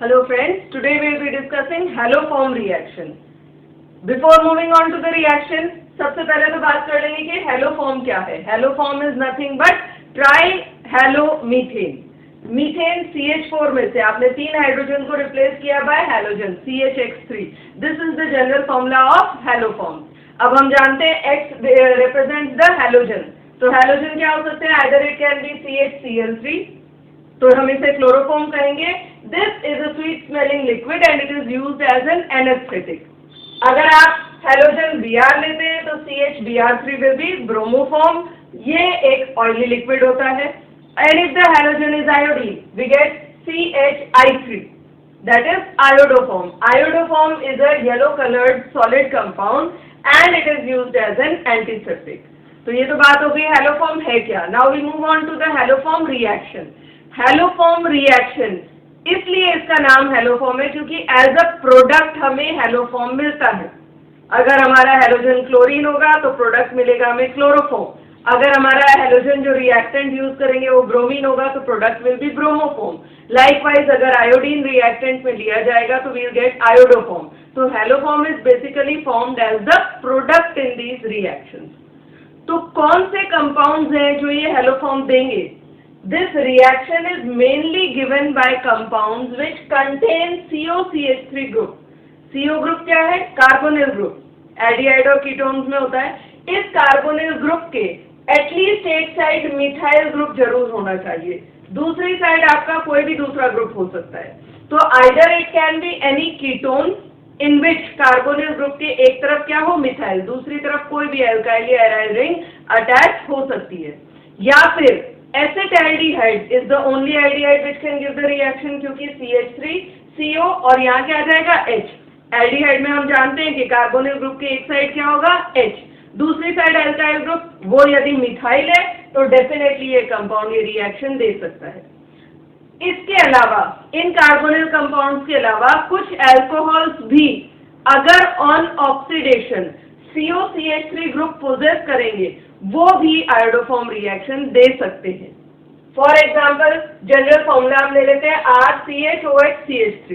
Hello friends, today we will be discussing haloform reaction. Before moving on to the reaction, सबसे पहले तो बात कर लेंगे कि haloform क्या है. Haloform is nothing but trihalomethane. Methane CH4 में से आपने 3 हाइड्रोजन को रिप्लेस किया bye halogen CHX3. This is the general formula of haloform. अब हम जानते हैं X रिप्रेजेंट्स द हैलोजन. तो हैलोजन क्या हो सकते हैं? Either it can be CHCl3, तो हम इसे क्लोरोफॉर्म कहेंगे. This is a sweet smelling liquid and it is used as an anaesthetic. अगर आप हैलोजन Br लेते हैं तो CHBr3 विल बी ब्रोमोफॉर्म. ये एक ऑयली लिक्विड होता है. And if the halogen is iodine, we get CHI3. That is iodoform. Iodoform is a yellow-colored solid compound and it is used as an antiseptic. तो ये तो बात हो गई haloform है क्या. Now we move on to the haloform reaction. Haloform reaction इसलिए इसका नाम haloform है क्योंकि as a product हमें haloform मिलता है. अगर हमारा halogen क्लोरीन होगा तो प्रोडक्ट मिलेगा हमें क्लोरोफॉर्म. अगर हमारा हैलोजन जो रिएक्टेंट यूज करेंगे वो ब्रोमीन होगा तो product will be bromoform. Likewise अगर आयोडीन रिएक्टेंट में लिया जाएगा तो वील गेट आयोडोफॉर्म. तो haloform is basically formed as the product in these reactions. तो कौन से कंपाउंड्स हैं जो ये हैलोफॉर्म देंगे? This reaction is mainly given by compounds which contain COCH3 group. CO group क्या है? Carbonyl group. एल्डिहाइड और कीटोन्स में होता है. इस कार्बोनिल ग्रुप के एटलीस्ट एक साइड मिथाइल ग्रुप जरूर होना चाहिए. दूसरी साइड आपका कोई भी दूसरा ग्रुप हो सकता है. तो either it can be any ketone in which carbonyl group के एक तरफ क्या हो मिथाइल, दूसरी तरफ कोई भी एल्काइल या एराइल रिंग अटैच हो सकती है. या फिर acetaldehyde is the only aldehyde which can give the reaction क्योंकि CH3 CO और यहाँ क्या आ जाएगा H. एल्डिहाइड में हम जानते हैं कि कार्बोनिल ग्रुप के एक साइड क्या होगा H, दूसरी साइड एल्काइल ग्रुप. वो यदि मिथाइल है तो डेफिनेटली ये कंपाउंड ये रिएक्शन दे सकता है. इसके अलावा इन कार्बोनिल कंपाउंड्स के अलावा कुछ अल्कोहल्स भी अगर on oxidation COCH3 group poses करेंगे वो भी आयोडोफॉर्म रिएक्शन दे सकते हैं. फॉर एग्जाम्पल जनरल फॉर्मूला हम ले लेते हैं RCHOHCH3.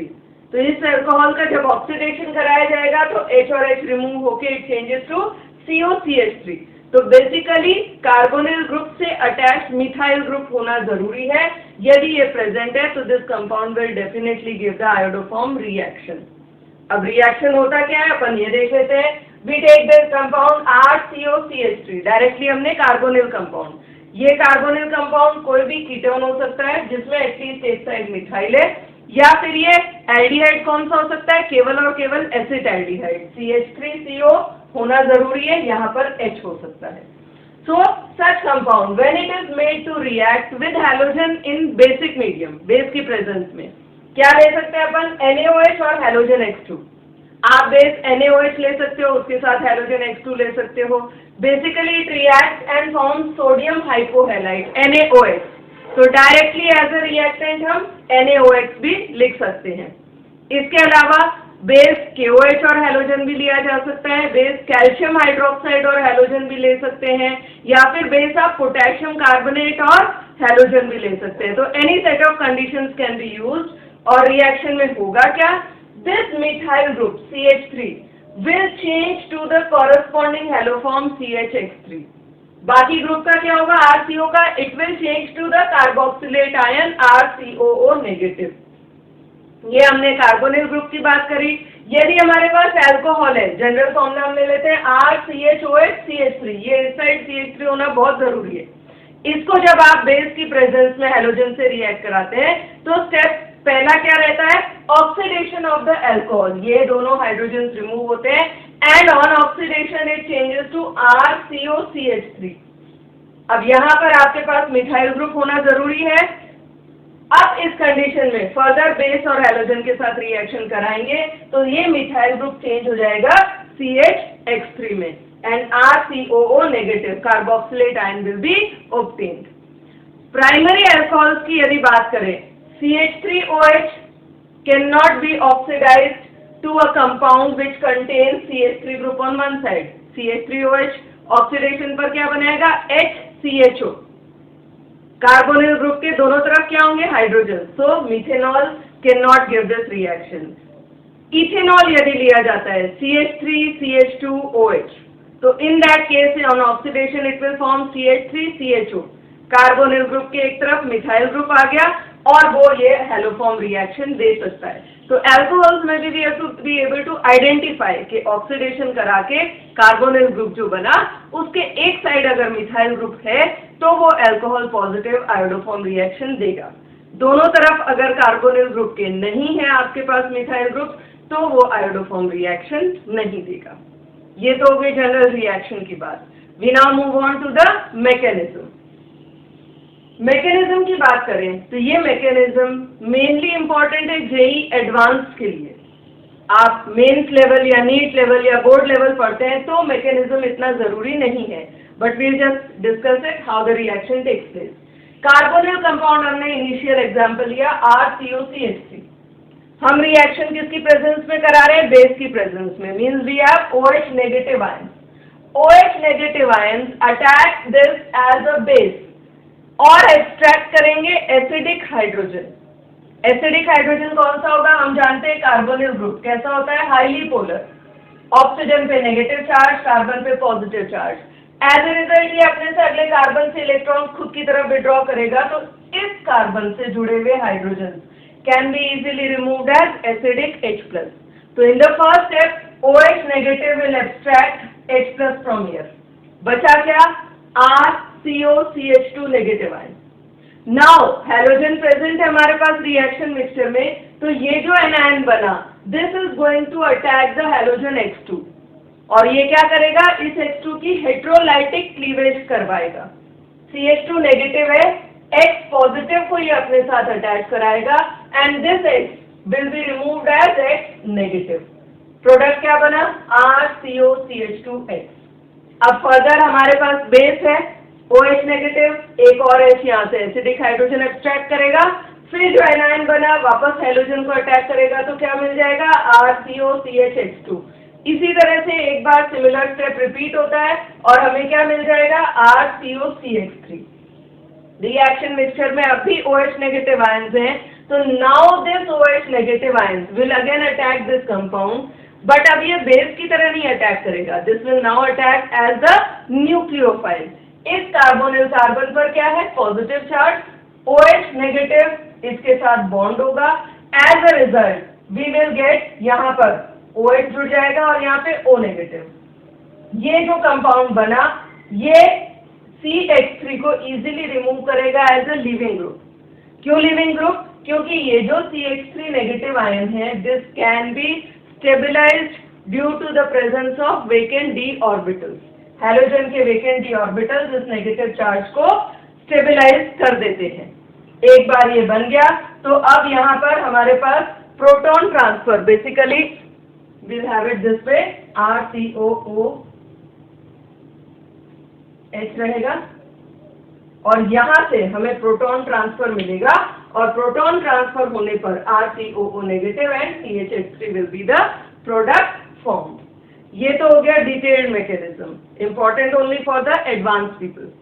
तो इस अल्कोहल का जब ऑक्सीडेशन कराया जाएगा तो H और H रिमूव होके इट चेंजेस टू COCH3. तो बेसिकली कार्बोनिल ग्रुप से अटैच मिथाइल ग्रुप होना जरूरी है. यदि ये प्रेजेंट है तो this compound will definitely give the iodoform reaction. अब रिएक्शन होता क्या है अपन ये देख लेते हैं. We take this compound RCOCH3. Directly हमने कार्बोनिल कंपाउंड. ये कार्बोनिल कंपाउंड कोई भी कीटोन हो सकता है जिसमें एटलीस्ट एक साइड मिथाइल है, या फिर ये एल्डिहाइड कौन सा हो सकता है? केवल और केवल एसिटाल्डिहाइड. CH3CO होना जरूरी है, यहाँ पर H हो सकता है. So such compound when it is made to react with halogen in basic medium, base की प्रेजेंस में क्या ले सकते हैं अपन? NaOH और हैलोजन X2. आप बेस NaOH ले सकते हो, उसके साथ हैलोजन X2 ले सकते हो. Basically it react and form sodium hypohalide NaOH. तो डायरेक्टली एज अ रिएक्टेंट हम NaOH भी लिख सकते हैं. इसके अलावा बेस KOH और हैलोजन भी लिया जा सकता है. बेस कैल्शियम हाइड्रोक्साइड और हैलोजन भी ले सकते हैं, या फिर बेस आप पोटेशियम कार्बोनेट और हैलोजन भी ले सकते हैं. तो any set of conditions can be used. और रिएक्शन में होगा क्या? This methyl group CH3 will change to the corresponding haloform CHX3. बाकी ग्रुप का क्या होगा? RCO का it will change to the carboxylate ion RCOO negative. ये हमने कार्बोनिल ग्रुप की बात करी. यदि हमारे पास अल्कोहल है, जनरल फॉर्मूला हम ले लेते हैं RCHOHCH3. ये इस साइड CH3 होना बहुत जरूरी है. इसको जब आप बेस की प्रेजेंस में हैलोजन से रिएक्ट कराते हैं तो स्टेप पहला क्या रहता है? Oxidation of the alcohol. ये दोनों हाइड्रोजन रिमूव होते हैं and on oxidation it changes to RCOCH3. अब यहाँ पर आपके पास मिथाइल ग्रुप होना जरूरी है. अब इस कंडीशन में फर्दर बेस और हैलोजन के साथ रिएक्शन कराएंगे तो ये मिथाइल ग्रुप चेंज हो जाएगा CHX3 में and RCOO negative carboxylate ion will be obtained. Primary alcohols की यदि बात करें, CH3OH can not be oxidised to a compound which contains CH3 group on one side. CH3OH oxidation पर क्या बनाएगा? HCHO. कार्बोनिल ग्रुप के दोनों तरफ क्या होंगे? Hydrogen. So methanol can not give this reaction. Ethanol यदि लिया जाता है CH3CH2OH, तो in that case on oxidation it will form CH3CHO। Carbonyl group के एक तरफ मिथाइल ग्रुप आ गया और वो ये हैलोफॉर्म रिएक्शन दे सकता है। तो एल्कोहल्स में भी we have to be able to identify कि ऑक्सीडेशन करा के कार्बोनिल ग्रुप जो बना उसके एक साइड अगर मिथाइल ग्रुप है तो वो एल्कोहल पॉजिटिव आयोडोफॉर्म रिएक्शन देगा। दोनों तरफ अगर कार्बोनिल ग्रुप के नहीं है आपके पास मिथाइल ग्रुप तो वो आयोडोफॉर्म रिएक्शन नहीं देगा। ये तो हो गई जनरल रिएक्शन की बात। We now move on to the mechanism. Mechanism की बात करें तो ये मैकेनिज्म मेनली इंपॉर्टेंट है जेई एडवांस के लिए। आप मेंस लेवल या नीट लेवल या बोर्ड लेवल पढ़ते हैं तो मैकेनिज्म इतना जरूरी नहीं है, but we just discuss it how the reaction takes place. Carbonyl compound हमने इनिशियल एग्जांपल लिया RCOCH3। हम रिएक्शन किसकी प्रेजेंस में करा रहे हैं? बेस की प्रेजेंस में। Means we have OH negative ions. OH negative ions attack this as a base और एक्सट्रैक्ट करेंगे एसिडिक हाइड्रोजन। एसिडिक हाइड्रोजन कौन सा होगा? हम जानते हैं कार्बोनिल ग्रुप कैसा होता है? Highly polar. ऑक्सीजन पे नेगेटिव चार्ज, कार्बन पे positive charge. As a result ये अपने से अगले कार्बन से इलेक्ट्रॉन खुद की तरफ विड्रॉ करेगा, तो इस कार्बन से जुड़े हुए hydrogen can be easily removed as acidic H+। तो in the first step OH negative will extract H+ from here. बचा क्या? RCOCH2 negative ion. Now halogen present है हमारे पास रिएक्शन मिक्सचर में, तो ये जो एनायन बना this is going to attack the halogen X2 और ये क्या करेगा? इस X2 की हेट्रोलाइटिक क्लीवेज करवाएगा। CH2 नेगेटिव है, X पॉजिटिव को ये अपने साथ अटैच कराएगा and this X will be removed as X negative. Product क्या बना? RCOCH2X। अब फर्दर हमारे पास बेस है OH नेगेटिव, एक और H यहाँ से एसिडिक हाइड्रोजन एक्सट्रैक्ट करेगा, फिर जो एनायन बना वापस हैलोजन को अटैक करेगा तो क्या मिल जाएगा? RCOCH2। इसी तरह से एक बार सिमिलर स्टेप रिपीट होता है और हमें क्या मिल जाएगा? RCOCH3। रिएक्शन मिक्सचर में अब भी OH नेगेटिव आयंस हैं, तो now this OH negative ions will again attack this compound, but अब ये बेस की तरह नहीं अटैक करेगा। This will now attack as the nucleophile. इस कार्बोनिल कार्बन पर क्या है? Positive charge. OH नेगेटिव इसके साथ बॉन्ड होगा। As a result we will get यहाँ पर OH जुड़ जाएगा और यहाँ पे O नेगेटिव। ये जो कंपाउंड बना ये CH3 को इजीली रिमूव करेगा एज अ लीविंग ग्रुप। क्यों लीविंग ग्रुप? क्योंकि ये जो CH3 नेगेटिव आयन है this can be stabilized due to the presence of vacant d orbitals। Halogen के vacant d orbitals इस नेगेटिव चार्ज को स्टेबलाइज कर देते हैं। एक बार ये बन गया तो अब यहाँ पर हमारे पास proton transfer basically we'll have it this way, RCOOH रहेगा और यहाँ से हमें प्रोटॉन ट्रांसफर मिलेगा और प्रोटॉन ट्रांसफर होने पर RCOO negative and CH3 will be the product form. ये तो हो गया detailed mechanism, important only for the advance people.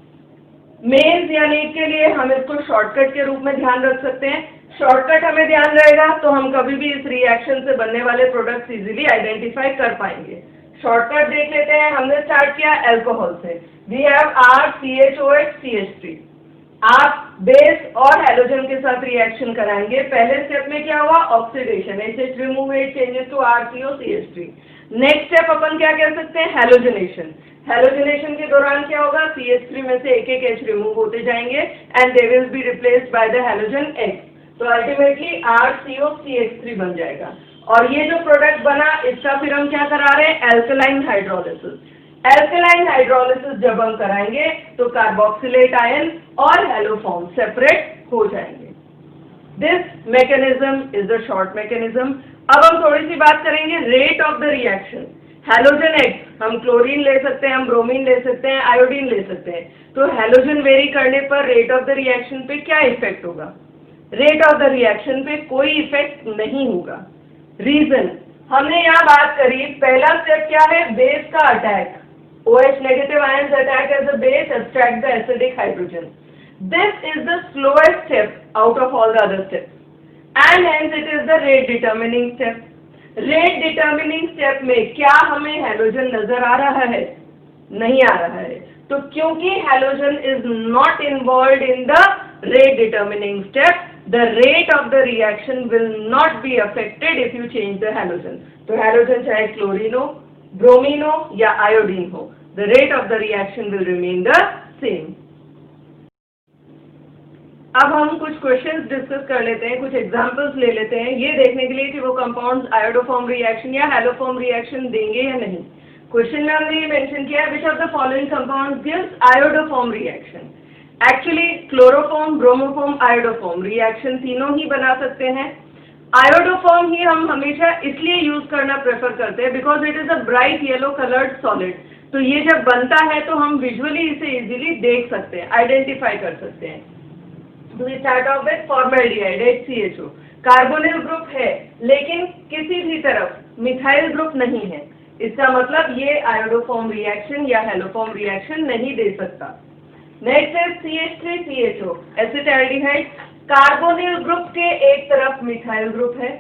Mains या नीट के लिए हम इसको शॉर्टकट के रूप में ध्यान रख सकते हैं। शॉर्टकट हमें ध्यान रहेगा तो हम कभी भी इस रिएक्शन से बनने वाले प्रोडक्ट्स इजीली आइडेंटिफाई कर पाएंगे। शॉर्टकट देख लेते हैं। हमने स्टार्ट किया अल्कोहल से। We have RCHOH CH3। आप बेस और हैलोजन के साथ रिएक्शन कराएंगे। पहले स्टेप में क्या हुआ? Oxidation, HH remove, H changes to RCOCH3। Next step अपन क्या कह सकते हैं? हैलोजनेशन। हैलोजनेशन के दौरान क्या होगा? CH3 में से एक एक H रिमूव होते जाएंगे and they will be replaced by the halogen X। तो अल्टीमेटली RCOCH3 बन जाएगा और ये जो प्रोडक्ट बना इसका फिर हम क्या करा रहे हैं? Alkaline hydrolysis. एल्कलाइन हाइड्रोलिसिस जब हम कराएंगे तो कार्बोक्सिलेट आयन और हैलोफॉर्म सेपरेट हो जाएंगे। This mechanism is the short mechanism. अब हम थोड़ी सी बात करेंगे rate of the reaction. Halogen X हम क्लोरीन ले सकते हैं, हम ब्रोमीन ले सकते हैं, आयोडीन ले सकते हैं। तो हैलोजन वेरी करने पर रेट ऑफ द रिएक्शन पे क्या इफेक्ट होगा? रेट ऑफ द रिएक्शन पे कोई इफेक्ट नहीं होगा। रीजन हमने यहाँ बात करी, पहला स्टेप क्या है? बेस का attack. OH negative ions attack as a base, extract the acidic hydrogen. This is the slowest step out of all the other steps. And hence it is the rate determining step. Rate determining step में क्या हमें halogen नजर आ रहा है? नहीं आ रहा है। तो क्योंकि halogen is not involve in the rate determining step, the rate of the reaction will not be affected if you change the halogen. तो halogen चाहे क्लोरीन हो, ब्रोमीन हो या आयोडीन हो, the rate of the reaction will remain the same. अब हम कुछ questions discuss कर लेते हैं, कुछ एग्जांपल्स ले लेते हैं, ये देखने के लिए कि वो कंपाउंड्स आयोडोफॉर्म रिएक्शन या हैलोफॉर्म रिएक्शन देंगे या नहीं। क्वेश्चन में हमने ये मेंशन किया है, which of the following compounds gives iodoform reaction. Actually chloroform, bromoform, iodoform reaction तीनों ही बना सकते हैं। आयोडोफॉर्म ही हम हमेशा इसलिए यूज करना प्रेफर करते हैं because it is a bright yellow coloured solid. तो ये जब बनता है तो हम विजुअली इसे इजीली देख सकते हैं, आइडेंटिफाई कर सकते हैं। तो we start off with formaldehyde HCHO, carbonyl group है लेकिन किसी भी तरफ मिथाइल ग्रुप नहीं है, इसका मतलब ये आयोडोफॉर्म रिएक्शन या हैलोफॉर्म रिएक्शन नहीं दे सकता। नेक्स्ट है CH3CHO एसिटाल्डिहाइड, कार्बोनिल ग्रुप के एक तरफ मिथाइल ग्रुप है,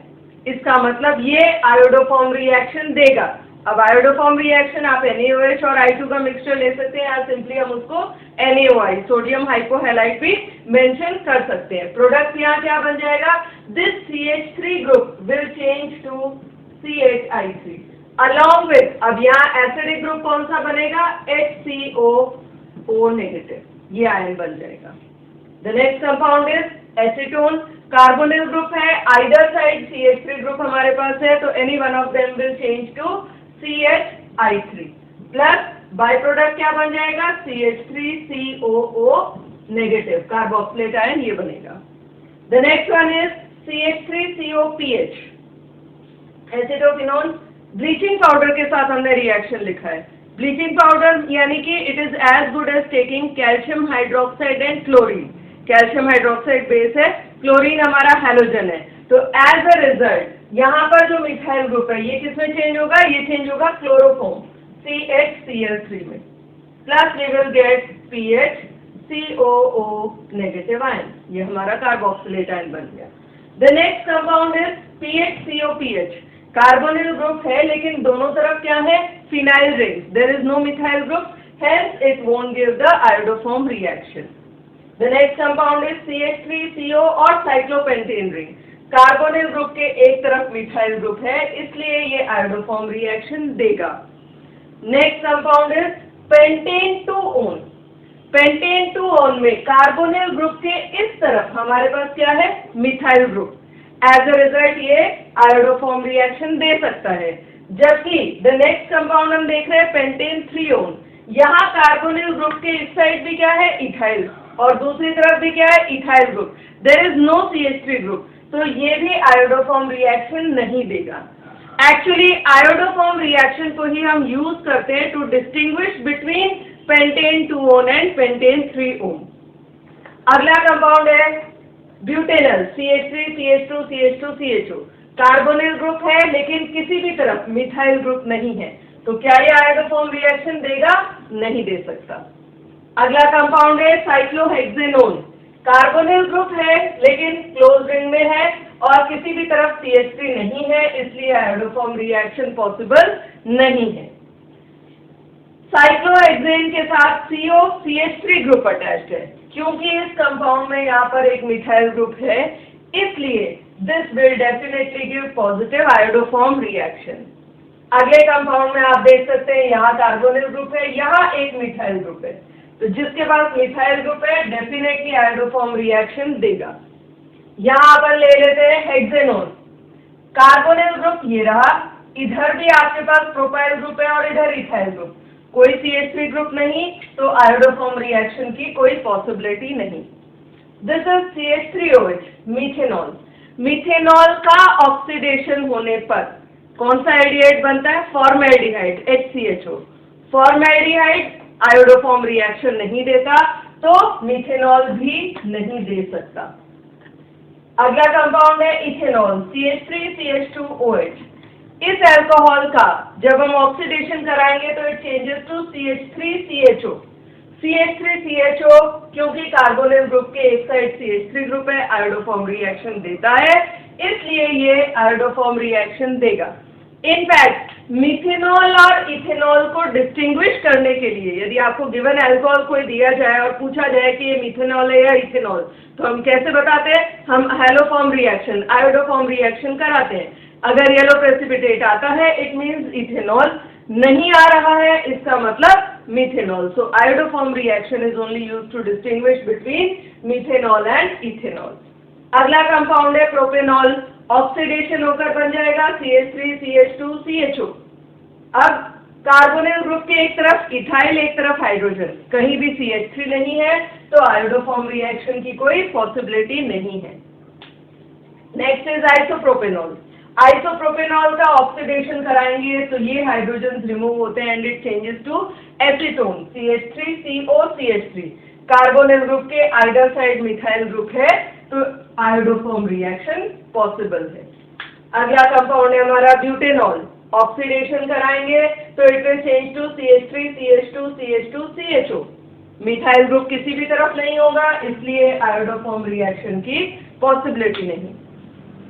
इसका मतलब ये आयोडोफॉर्म रिएक्शन देगा। अब आयोडोफॉर्म रिएक्शन आप NaOH और I2 का मिक्सचर ले सकते हैं, या सिंपली हम उसको NaOI सोडियम हाइपोहैलाइड भी मेंशन कर सकते हैं। प्रोडक्ट यहाँ क्या बन जाएगा? This CH3 group will change to CHI3 along with, अब यहाँ एसिडिक ग्रुप कौन सा बनेगा? HCO नेगेटिव, ये आयन बन जाएगा। The next compound is acetone, carbonyl group है, आइदर साइड CH3 ग्रुप हमारे पास है, तो any one of them will change to CHI3 plus byproduct क्या बन जाएगा? CH3COO नेगेटिव, कार्बोक्सिलेट आयन ये बनेगा। The next one is CH3COPH acetoquinone, bleaching powder के साथ हमने रिएक्शन लिखा है। ब्लीचिंग पाउडर यानी कि it is as good as taking calcium hydroxide and chlorine. Calcium hydroxide base है, क्लोरीन हमारा हैलोजन है, तो एज अ रिजल्ट यहाँ पर जो मिथाइल ग्रुप है ये किसमें चेंज होगा? ये चेंज होगा क्लोरोफॉर्म CHCl3 में, plus we will get PHCOO negative ion, ये हमारा कार्बोक्सिलेट आयन बन गया। The next compound is PHCOPH, carbonyl group है लेकिन दोनों तरफ क्या है? Phenyl rings, there is no methyl group, hence it won't give the iodoform reaction. The next compound is CH3CO और साइक्लोपेंटेन रिंग, कार्बोनिल ग्रुप के एक तरफ मिथाइल ग्रुप है, इसलिए ये आयोडोफॉर्म रिएक्शन देगा। नेक्स्ट कंपाउंड इज पेंटेन 2-ओन, pentane 2-ओन में कार्बोनिल ग्रुप के इस तरफ हमारे पास क्या है? Methyl group, as a result ये आयोडोफॉर्म रिएक्शन दे सकता है। जबकि द नेक्स्ट कंपाउंड हम देख रहे हैं पेंटेन 3-ओन, यहाँ कार्बोनिल ग्रुप के इस साइड भी क्या है? इथाइल, और दूसरी तरफ भी क्या है? Ethyl group, there is no CH3 group, तो ये भी आयोडोफॉर्म रिएक्शन नहीं देगा। एक्चुअली आयोडोफॉर्म रिएक्शन को ही हम यूज करते हैं टू डिस्टिंग्विश बिटवीन पेंटेन 2-ओन एंड पेंटेन 3-ओन। अगला कंपाउंड है butanal, CH3 CH2 CH2 CHO, carbonyl group है लेकिन किसी भी तरफ मिथाइल ग्रुप नहीं है, तो क्या ये आयोडोफॉर्म रिएक्शन देगा? नहीं दे सकता। अगला कंपाउंड है साइक्लोहेक्सेनोन, कार्बोनिल ग्रुप है लेकिन क्लोज रिंग में है और किसी भी तरफ CH3 नहीं है, इसलिए आयोडोफॉर्म रिएक्शन पॉसिबल नहीं है। साइक्लोहेक्सेन के साथ CO CH3 ग्रुप अटैच्ड है, क्योंकि इस कंपाउंड में यहाँ पर एक मिथाइल ग्रुप है, इसलिए this will definitely give positive iodoform reaction. अगले कंपाउंड में आप देख सकते हैं यहाँ कार्बोनिल ग्रुप है, यहाँ एक मिथाइल ग्रुप है, तो जिसके पास मिथाइल ग्रुप है डेफिनेटली आयोडोफॉर्म रिएक्शन देगा। यहाँ अपन ले लेते हैं हेक्सेनोन, कार्बोनिल ग्रुप ये रहा, इधर भी आपके पास प्रोपाइल ग्रुप है और इधर इथाइल ग्रुप, कोई CH3 ग्रुप नहीं, तो आयोडोफॉर्म रिएक्शन की कोई पॉसिबिलिटी नहीं। This is CH3OH methanol, methanol का ऑक्सीडेशन होने पर कौन सा एल्डिहाइड बनता है? Formaldehyde HCHO, formaldehyde iodoform reaction नहीं देता, तो मीथेनॉल भी नहीं दे सकता। अगला कंपाउंड है इथेनॉल, CH3CH2OH, इस अल्कोहल का जब हम ऑक्सीडेशन कराएंगे तो it changes to CH3CHO, CH3CHO क्योंकि कार्बोनिल ग्रुप के एक साइड CH3 ग्रुप है, आयोडोफॉर्म रिएक्शन देता है, इसलिए ये आयोडोफॉर्म रिएक्शन देगा। इनफैक्ट मिथेनॉल और इथेनॉल को डिस्टिंग्विश करने के लिए यदि आपको गिवन अल्कोहल कोई दिया जाए और पूछा जाए कि ये मिथेनॉल है या इथेनॉल, तो हम कैसे बताते हैं? हम हैलोफॉर्म रिएक्शन, आयोडोफॉर्म रिएक्शन कराते हैं। अगर येलो प्रेसिपिटेट आता है इट मीन्स इथेनॉल, नहीं आ रहा है इसका मतलब methanol. So iodoform reaction is only used to distinguish between methanol and ethanol. अगला कंपाउंड है प्रोपेनॉल। ऑक्सीडेशन होकर बन जाएगा CH3 CH2 CHO। अब कार्बोनिल ग्रुप के एक तरफ इथाइल एक तरफ हाइड्रोजन, कहीं भी CH3 नहीं है तो आयोडोफॉर्म रिएक्शन की कोई पॉसिबिलिटी नहीं है। Next is isopropanol. आइसोप्रोपेनॉल का ऑक्सीडेशन कराएंगे तो ये हाइड्रोजन रिमूव होते हैं and it changes to acetone CH3COCH3। Carbonyl group के आइडर साइड मिथाइल ग्रुप है तो आयोडोफॉर्म रिएक्शन पॉसिबल है। अगला कंपाउंड है हमारा ब्यूटेनॉल। ऑक्सीडेशन कराएंगे तो it will change to CH3 CH2 CH2 CHO। Methyl group किसी भी तरफ नहीं होगा इसलिए आयोडोफॉर्म रिएक्शन की पॉसिबिलिटी नहीं।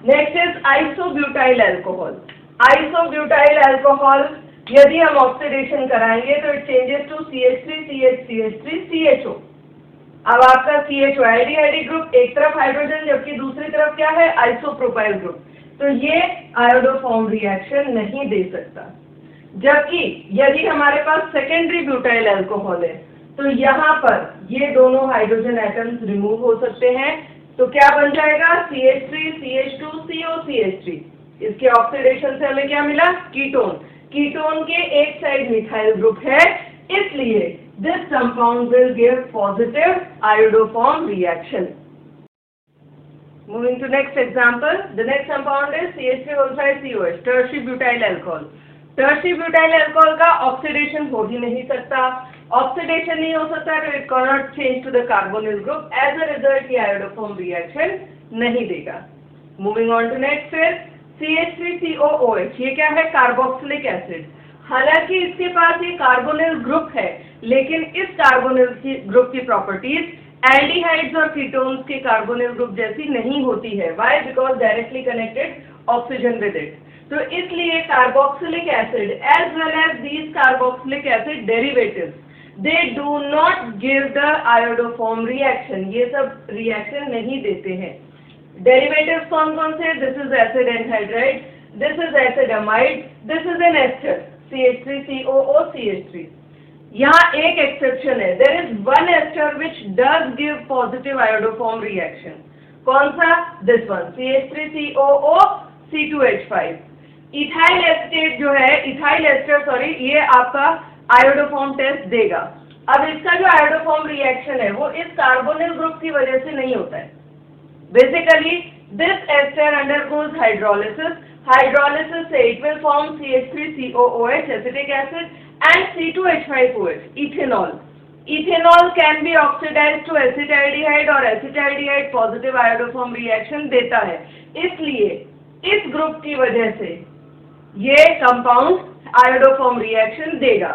Next is isobutyl alcohol. Isobutyl alcohol यदि हम ऑक्सीडेशन कराएंगे तो it changes to CH3 CH3 CHO। अब आपका CHO एल्डिहाइड ग्रुप एक तरफ हाइड्रोजन जबकि दूसरी तरफ क्या है? आइसोप्रोपाइल ग्रुप, तो ये आयोडोफॉर्म रिएक्शन नहीं दे सकता। जबकि यदि हमारे पास सेकेंडरी ब्यूटाइल अल्कोहल है तो यहाँ पर ये दोनों हाइड्रोजन एटम्स रिमूव हो सकते हैं, तो क्या बन जाएगा? CH3 CH2 COCH3। इसके ऑक्सीडेशन से हमें क्या मिला? कीटोन। कीटोन के एक साइड मिथाइल ग्रुप है इसलिए this compound will give positive iodoform reaction. Moving to next example, the next compound is CH3O5COH, tertiary butyl alcohol. Tertiary butyl alcohol का ऑक्सीडेशन हो ही नहीं सकता। ऑक्सीडेशन नहीं हो सकता तो it cannot change to the carbonyl group. As a result ये iodoform reaction नहीं देगा। Moving on to next is CH3COOH। ये क्या है? Carboxylic acid. हालांकि इसके पास ये कार्बोनिल ग्रुप है लेकिन इस कार्बोनिल ग्रुप की प्रॉपर्टीज एल्डिहाइड्स और कीटोन्स के कार्बोनिल ग्रुप जैसी नहीं होती है। Why? Because directly connected oxygen with it. तो इसलिए carboxylic acid as well as these carboxylic acid derivatives they do not give the iodoform reaction. ये सब रिएक्शन नहीं देते हैं। डेरिवेटिव्स कौन कौन से? This is acid anhydride, this is acid amide, this is an ester CH3COOCH3। यहाँ एक एक्सेप्शन है, there is one ester which does give positive iodoform reaction. कौन सा? This one CH3COOC2H5। Ethyl estate जो है, इथाइल एस्टर सॉरी, ये आपका iodoform test देगा। अब इसका जो आयोडोफॉर्म रिएक्शन है वो इस कार्बोनिल ग्रुप की वजह से नहीं होता है। Basically this ester undergoes hydrolysis. Hydrolysis से it will form CH3COOH acetic acid and C2H5OH ethanol. Ethanol can be oxidized to acetaldehyde और acetaldehyde positive iodoform reaction देता है। इसलिए इस ग्रुप की वजह से ये कंपाउंड आयोडोफॉर्म रिएक्शन देगा।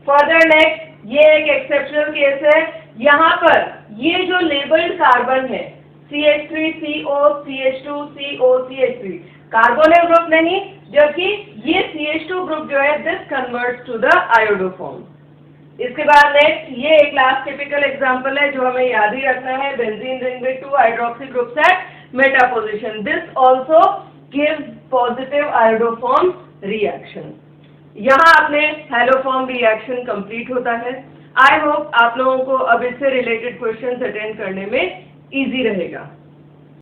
फर्दर नेक्स्ट ये एक एक्सेप्शनल केस है। यहाँ पर ये जो लेबल्ड कार्बन है CH3CO CH2 COCH3 carbonyl group नहीं, जबकि ये CH2 ग्रुप जो है this converts to the iodoform. इसके बाद नेक्स्ट ये एक लास्ट टिपिकल एग्जांपल है जो हमें याद ही रखना है। Benzene ring with 2 hydroxy groups eight Meta position, this also gives positive iodoform reaction. यहाँ आपने हैलोफॉर्म रिएक्शन कंप्लीट होता है। आई होप आप लोगों को अब इससे रिलेटेड क्वेश्चंस अटेंड करने में इजी रहेगा।